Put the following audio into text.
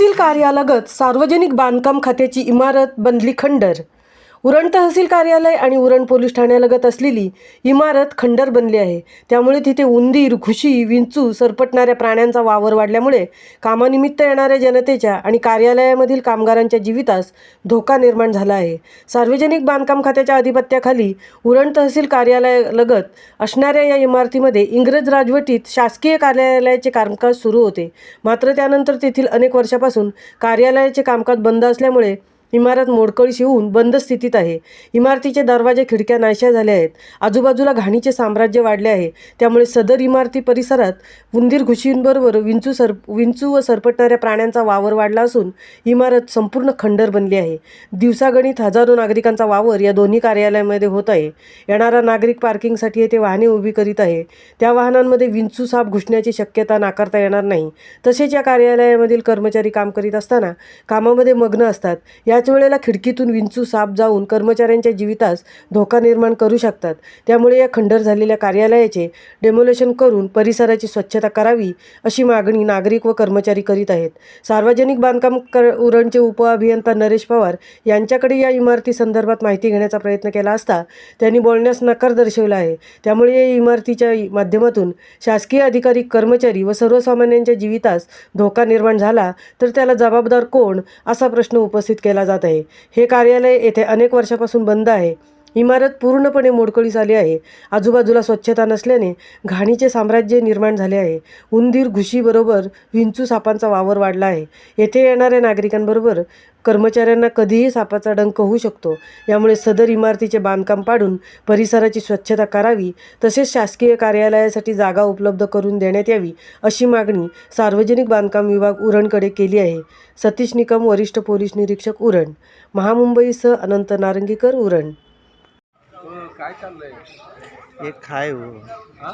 तहसील कार्यालगत सार्वजनिक बांधकाम खात्याची इमारत बनली खंडर। उरण तहसील कार्यालय आणि उरण पोलीस ठाण्यालगत असलेली इमारत खंडर बनली आहे। त्यामुळे तिथे उंदीर, घुशी, विंचू, सरपटणाऱ्या प्राण्यांचा वावर वाढल्यामुळे कामानिमित्त येणाऱ्या जनतेच्या आणि कार्यालयामधील कामगारांच्या जीवितास धोका निर्माण झाला आहे। सार्वजनिक बांधकाम खात्याच्या अधिपत्याखाली उरण तहसील कार्यालयालगत असणाऱ्या या इमारतीमध्ये इंग्रज राजवटीत शासकीय कार्यालयाचे कामकाज सुरू होते। मात्र त्यानंतर तेथील अनेक वर्षापासून कार्यालयाचे कामकाज बंद असल्यामुळे इमारत मोडकळीस येऊन बंद स्थितीत आहे। इमारतीचे दरवाजे, खिडक्या नाहीशा झाल्या आहेत। आजूबाजूला घाणीचे साम्राज्य वाढले आहे। त्यामुळे सदर इमारती परिसरात उंदीर, घुशींबरोबर विंचू व सरपटणाऱ्या प्राण्यांचा वावर वाढला असून इमारत संपूर्ण खंडर बनली आहे। दिवसागणिक हजारो नागरिकांचा वावर या दोन्ही कार्यालयामध्ये होत आहे। येणारा नागरिक पार्किंगसाठी येथे वाहने उभी करीत आहे। त्या वाहनांमध्ये विंचू, साप घुसण्याची शक्यता नाकारता येणार नाही। तसेच या कार्यालयामधील कर्मचारी काम करीत असताना कामामध्ये मग्न असतात। याच वेळेला खिडकीतून विंचू, साप जाऊन कर्मचाऱ्यांच्या जीवितास धोका निर्माण करू शकतात। त्यामुळे या खंडर झालेल्या कार्यालयाचे डेमोलेशन करून परिसराची स्वच्छता करावी अशी मागणी नागरिक व कर्मचारी करीत आहेत। सार्वजनिक बांधकाम उरणचे उपअभियंता नरेश पवार यांच्याकडे या इमारती संदर्भात माहिती घेण्याचा प्रयत्न केला असता त्यांनी बोलण्यास नकार दर्शवला आहे। त्यामुळे या इमारतीच्या माध्यमातून शासकीय अधिकारी, कर्मचारी व सर्वसामान्यांच्या जीवितास धोका निर्माण झाला तर त्याला जबाबदार कोण असा प्रश्न उपस्थित केला जात आहे। हे कार्यालय येथे अनेक वर्षापासून बंद आहे। इमारत पूर्णपणे मोडकळीस आली आहे। आजूबाजूला स्वच्छता नसल्याने घाणीचे साम्राज्य निर्माण झाले आहे। उंदीर, घुशीबरोबर विंचू, सापांचा वावर वाढला आहे। येथे येणाऱ्या नागरिकांबरोबर कर्मचाऱ्यांना कधीही सापाचा डंख होऊ शकतो। यामुळे सदर इमारतीचे बांधकाम पाडून परिसराची स्वच्छता करावी, तसेच शासकीय कार्यालयासाठी जागा उपलब्ध करून देण्यात यावी अशी मागणी सार्वजनिक बांधकाम विभाग उरणकडे केली आहे। सतीश निकम, वरिष्ठ पोलीस निरीक्षक, उरण, महामुंबईसह अनंत नारंगीकर, उरण। काय चाललंय? एक खाय हो. हा?